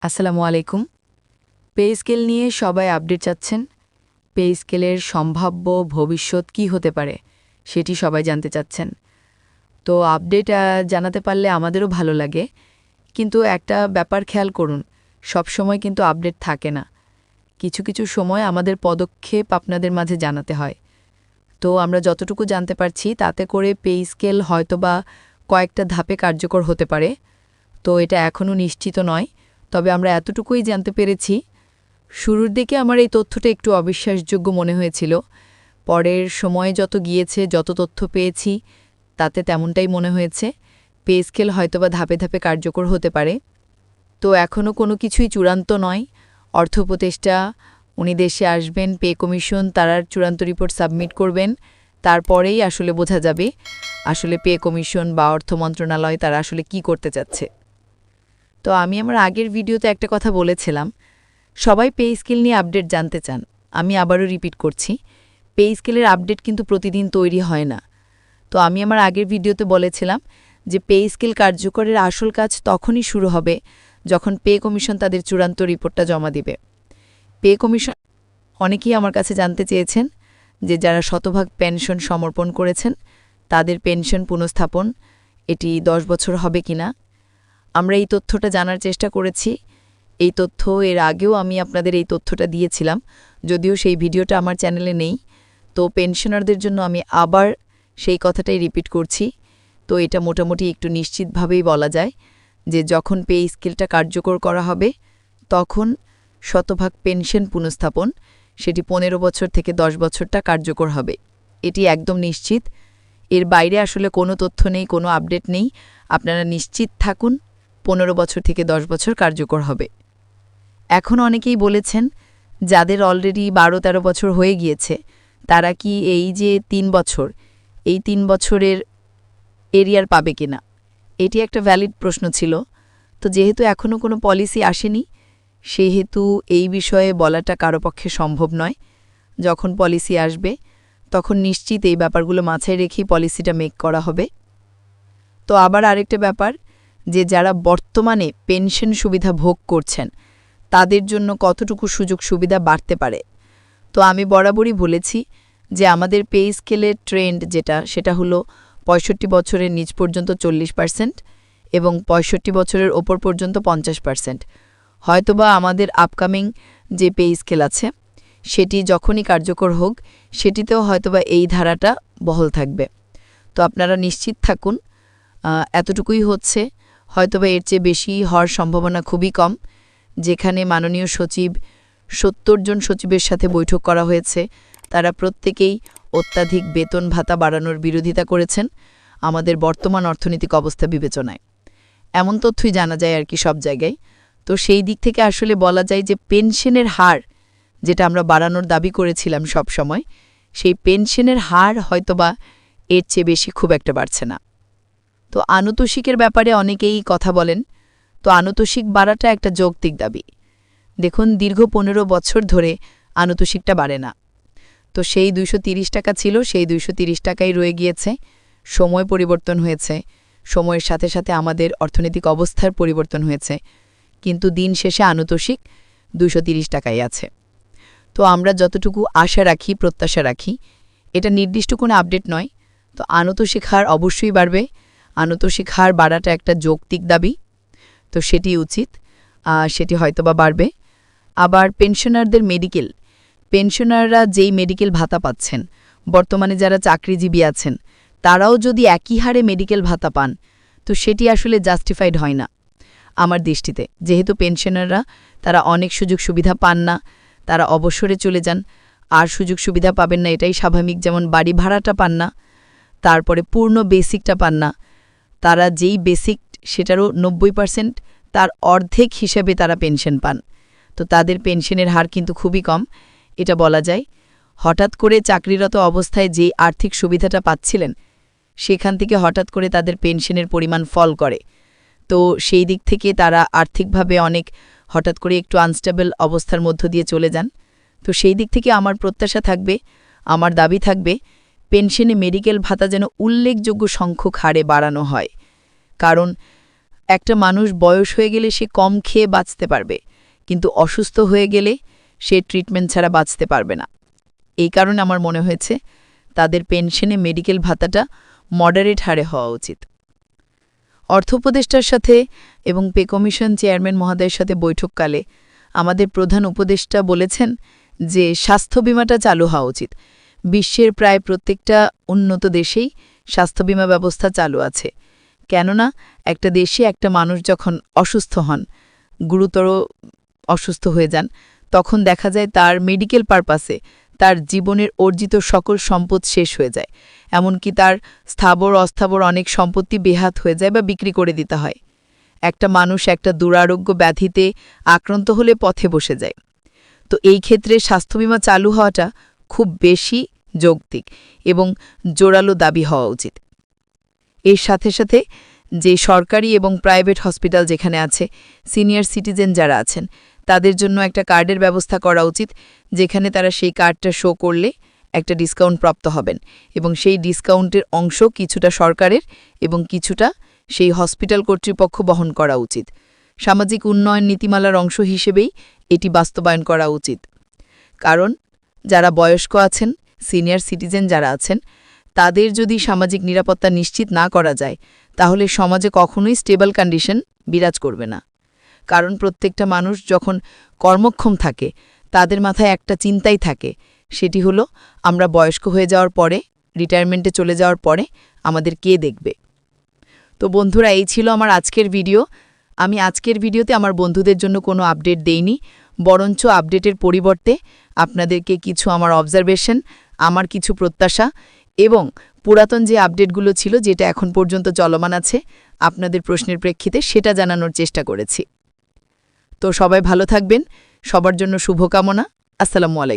আসসালামু আলাইকুম। Pay scale নিয়ে সবাই আপডেট চাচ্ছেন। পে স্কেলের সম্ভাব্য ভবিষ্যৎ কী হতে পারে সেটি সবাই জানতে চাচ্ছেন। তো আপডেট জানাতে পারলে আমাদেরও ভালো লাগে। কিন্তু একটা ব্যাপার খেয়াল করুন, সবসময় কিন্তু আপডেট থাকে না। কিছু কিছু সময় আমাদের পদক্ষেপ আপনাদের মাঝে জানাতে হয়। তো আমরা যতটুকু জানতে পারছি তাতে করে পে স্কেল হয়তোবা কয়েকটা ধাপে কার্যকর হতে পারে। তো এটা এখনও নিশ্চিত নয়, তবে আমরা এতটুকুই জানতে পেরেছি। শুরুর দিকে আমার এই তথ্যটা একটু অবিশ্বাসযোগ্য মনে হয়েছিল। পরের সময় যত গিয়েছে, যত তথ্য পেয়েছি, তাতে তেমনটাই মনে হয়েছে। পে স্কেল হয়তোবা ধাপে ধাপে কার্যকর হতে পারে। তো এখনও কোনো কিছুই চূড়ান্ত নয়। অর্থ উপদেষ্টা উনি দেশে আসবেন, পে কমিশন তারা চূড়ান্ত রিপোর্ট সাবমিট করবেন। তারপরেই আসলে বোঝা যাবে আসলে পে কমিশন বা অর্থ মন্ত্রণালয় তারা আসলে কি করতে চাচ্ছে। তো আমি আমার আগের ভিডিওতে একটা কথা বলেছিলাম, সবাই পে স্কেল নিয়ে আপডেট জানতে চান। আমি আবারও রিপিট করছি, পে স্কেলের আপডেট কিন্তু প্রতিদিন তৈরি হয় না। তো আমি আমার আগের ভিডিওতে বলেছিলাম যে পে স্কেল কার্যকরের আসল কাজ তখনই শুরু হবে যখন পে কমিশন তাদের চূড়ান্ত রিপোর্টটা জমা দিবে। পে কমিশন অনেকেই আমার কাছে জানতে চেয়েছেন যে যারা শতভাগ পেনশন সমর্পণ করেছেন তাদের পেনশন পুনঃস্থাপন এটি 10 বছর হবে কিনা। আমরা এই তথ্যটা জানার চেষ্টা করেছি। এই তথ্য এর আগেও আমি আপনাদের এই তথ্যটা দিয়েছিলাম, যদিও সেই ভিডিওটা আমার চ্যানেলে নেই। তো পেনশনারদের জন্য আমি আবার সেই কথাটাই রিপিট করছি। তো এটা মোটামুটি একটু নিশ্চিতভাবেই বলা যায় যে যখন পে স্কেলটা কার্যকর করা হবে তখন শতভাগ পেনশন পুনঃস্থাপন সেটি 15 বছর থেকে 10 বছরটা কার্যকর হবে। এটি একদম নিশ্চিত। এর বাইরে আসলে কোনো তথ্য নেই, কোনো আপডেট নেই। আপনারা নিশ্চিত থাকুন 15 বছর থেকে 10 বছর কার্যকর হবে। এখন অনেকেই বলেছেন যাদের অলরেডি 12-13 বছর হয়ে গিয়েছে তারা কি এই যে 3 বছর, এই 3 বছরের এরিয়ার পাবে কিনা। এটি একটা ভ্যালিড প্রশ্ন ছিল। তো যেহেতু এখনও কোনো পলিসি আসেনি, সেহেতু এই বিষয়ে বলাটা কারো পক্ষে সম্ভব নয়। যখন পলিসি আসবে তখন নিশ্চিত এই ব্যাপারগুলো মাথায় রেখেই পলিসিটা মেক করা হবে। তো আবার আরেকটা ব্যাপার, যে যারা বর্তমানে পেনশন সুবিধা ভোগ করছেন তাদের জন্য কতটুকু সুযোগ সুবিধা বাড়তে পারে। তো আমি বরাবরই বলেছি যে আমাদের পে স্কেলের ট্রেন্ড সেটা হলো 65 বছরের নিচ পর্যন্ত 40% এবং 65 বছরের ওপর পর্যন্ত 50%। হয়তোবা আমাদের আপকামিং যে পে স্কেল আছে সেটি যখনই কার্যকর হোক সেটিতেও হয়তোবা এই ধারাটা বহাল থাকবে। তো আপনারা নিশ্চিত থাকুন, এতটুকুই হচ্ছে। হয়তোবা এর চেয়ে বেশি হওয়ার সম্ভাবনা খুবই কম। যেখানে মাননীয় সচিব 70 জন সচিবের সাথে বৈঠক করা হয়েছে, তারা প্রত্যেকেই অত্যাধিক বেতন ভাতা বাড়ানোর বিরোধিতা করেছেন আমাদের বর্তমান অর্থনৈতিক অবস্থা বিবেচনায়। এমন তথ্যই জানা যায় আর কি সব জায়গায়। তো সেই দিক থেকে আসলে বলা যায় যে পেনশনের হার যেটা আমরা বাড়ানোর দাবি করেছিলাম সব সময়, সেই পেনশনের হার হয়তোবা এর চেয়ে বেশি খুব একটা বাড়ছে না। তো আনুতোষিকের ব্যাপারে অনেকেই কথা বলেন। তো আনুতোষিক বাড়াটা একটা যৌক্তিক দাবি। দেখুন, দীর্ঘ 15 বছর ধরে আনুতোষিকটা বাড়ে না। তো সেই 230 টাকা ছিল, সেই 230 টাকাই রয়ে গিয়েছে। সময় পরিবর্তন হয়েছে, সময়ের সাথে সাথে আমাদের অর্থনৈতিক অবস্থার পরিবর্তন হয়েছে, কিন্তু দিন শেষে আনুতোষিক 230 টাকাই আছে। তো আমরা যতটুকু আশা রাখি, প্রত্যাশা রাখি, এটা নির্দিষ্ট কোনো আপডেট নয়। তো আনুতোষিক হার অবশ্যই বাড়বে। আনুতোষিক হার বাড়াটা একটা যৌক্তিক দাবি, তো সেটি উচিত, সেটি হয়তোবা বাড়বে। আবার পেনশনারদের পেনশনাররা যেই মেডিকেল ভাতা পাচ্ছেন, বর্তমানে যারা চাকরিজীবী আছেন তারাও যদি একই হারে মেডিকেল ভাতা পান, তো সেটি আসলে জাস্টিফাইড হয় না আমার দৃষ্টিতে। যেহেতু পেনশনাররা তারা অনেক সুযোগ সুবিধা পান না, তারা অবসরে চলে যান, আর সুযোগ সুবিধা পাবেন না এটাই স্বাভাবিক। যেমন বাড়ি ভাড়াটা পান না, তারপরে পূর্ণ বেসিকটা পান না। তারা যেই বেসিক সেটারও 90%, তার অর্ধেক হিসেবে তারা পেনশন পান। তো তাদের পেনশনের হার কিন্তু খুবই কম, এটা বলা যায়। হঠাৎ করে চাকরিরত অবস্থায় যে আর্থিক সুবিধাটা পাচ্ছিলেন সেখান থেকে হঠাৎ করে তাদের পেনশনের পরিমাণ ফল করে। তো সেই দিক থেকে তারা আর্থিকভাবে অনেক হঠাৎ করে একটু আনস্টেবল অবস্থার মধ্য দিয়ে চলে যান। তো সেই দিক থেকে আমার প্রত্যাশা থাকবে, আমার দাবি থাকবে, পেনশনে মেডিকেল ভাতা যেন উল্লেখযোগ্য সংখ্যক হারে বাড়ানো হয়। কারণ একটা মানুষ বয়স হয়ে গেলে সে কম খেয়ে বাঁচতে পারবে, কিন্তু অসুস্থ হয়ে গেলে সে ট্রিটমেন্ট ছাড়া বাঁচতে পারবে না। এই কারণে আমার মনে হয়েছে তাদের পেনশনে মেডিকেল ভাতাটা মডারেট হারে হওয়া উচিত। অর্থ উপদেষ্টার সাথে এবং পে কমিশন চেয়ারম্যান মহোদয়ের সাথে বৈঠককালে আমাদের প্রধান উপদেষ্টা বলেছেন যে স্বাস্থ্য বিমাটা চালু হওয়া উচিত। বিশ্বের প্রায় প্রত্যেকটা উন্নত দেশেই স্বাস্থ্য বিমা ব্যবস্থা চালু আছে, কেননা একটা দেশে একটা মানুষ যখন অসুস্থ হন, গুরুতর অসুস্থ হয়ে যান, তখন দেখা যায় তার মেডিকেল পারপাসে তার জীবনের অর্জিত সকল সম্পদ শেষ হয়ে যায়, এমনকি তার স্থাবর অস্থাবর অনেক সম্পত্তি বেহাত হয়ে যায় বা বিক্রি করে দিতে হয়। একটা মানুষ একটা দুরারোগ্য ব্যাধিতে আক্রান্ত হলে পথে বসে যায়। তো এই ক্ষেত্রে স্বাস্থ্যবিমা চালু হওয়াটা খুব বেশি যৌক্তিক এবং জোরালো দাবি হওয়া উচিত। এর সাথে সাথে যে সরকারি এবং প্রাইভেট হসপিটাল যেখানে আছে, সিনিয়র সিটিজেন যারা আছেন, তাদের জন্য একটা কার্ডের ব্যবস্থা করা উচিত, যেখানে তারা সেই কার্ডটা শো করলে একটা ডিসকাউন্ট প্রাপ্ত হবেন এবং সেই ডিসকাউন্টের অংশ কিছুটা সরকারের এবং কিছুটা সেই হসপিটাল কর্তৃপক্ষ বহন করা উচিত। সামাজিক উন্নয়ন নীতিমালার অংশ হিসেবেই এটি বাস্তবায়ন করা উচিত। কারণ যারা বয়স্ক আছেন, সিনিয়র সিটিজেন যারা আছেন, তাদের যদি সামাজিক নিরাপত্তা নিশ্চিত না করা যায়, তাহলে সমাজে কখনোই স্টেবল কন্ডিশন বিরাজ করবে না। কারণ প্রত্যেকটা মানুষ যখন কর্মক্ষম থাকে, তাদের মাথায় একটা চিন্তাই থাকে, সেটি হলো আমরা বয়স্ক হয়ে যাওয়ার পরে, রিটায়ারমেন্টে চলে যাওয়ার পরে আমাদের কে দেখবে। তো বন্ধুরা, এই ছিল আমার আজকের ভিডিও। আমি আজকের ভিডিওতে আমার বন্ধুদের জন্য কোনো আপডেট দেইনি, বরঞ্চ আপডেটের পরিবর্তে আপনাদেরকে কিছু আমার অবজারভেশন, আমার কিছু প্রত্যাশা এবং পুরাতন যে আপডেটগুলো ছিল যেটা এখন পর্যন্ত চলমান আছে আপনাদের প্রশ্নের প্রেক্ষিতে, সেটা জানানোর চেষ্টা করেছি। তো সবাই ভালো থাকবেন, সবার জন্য শুভকামনা। আসসালামু আলাইকুম।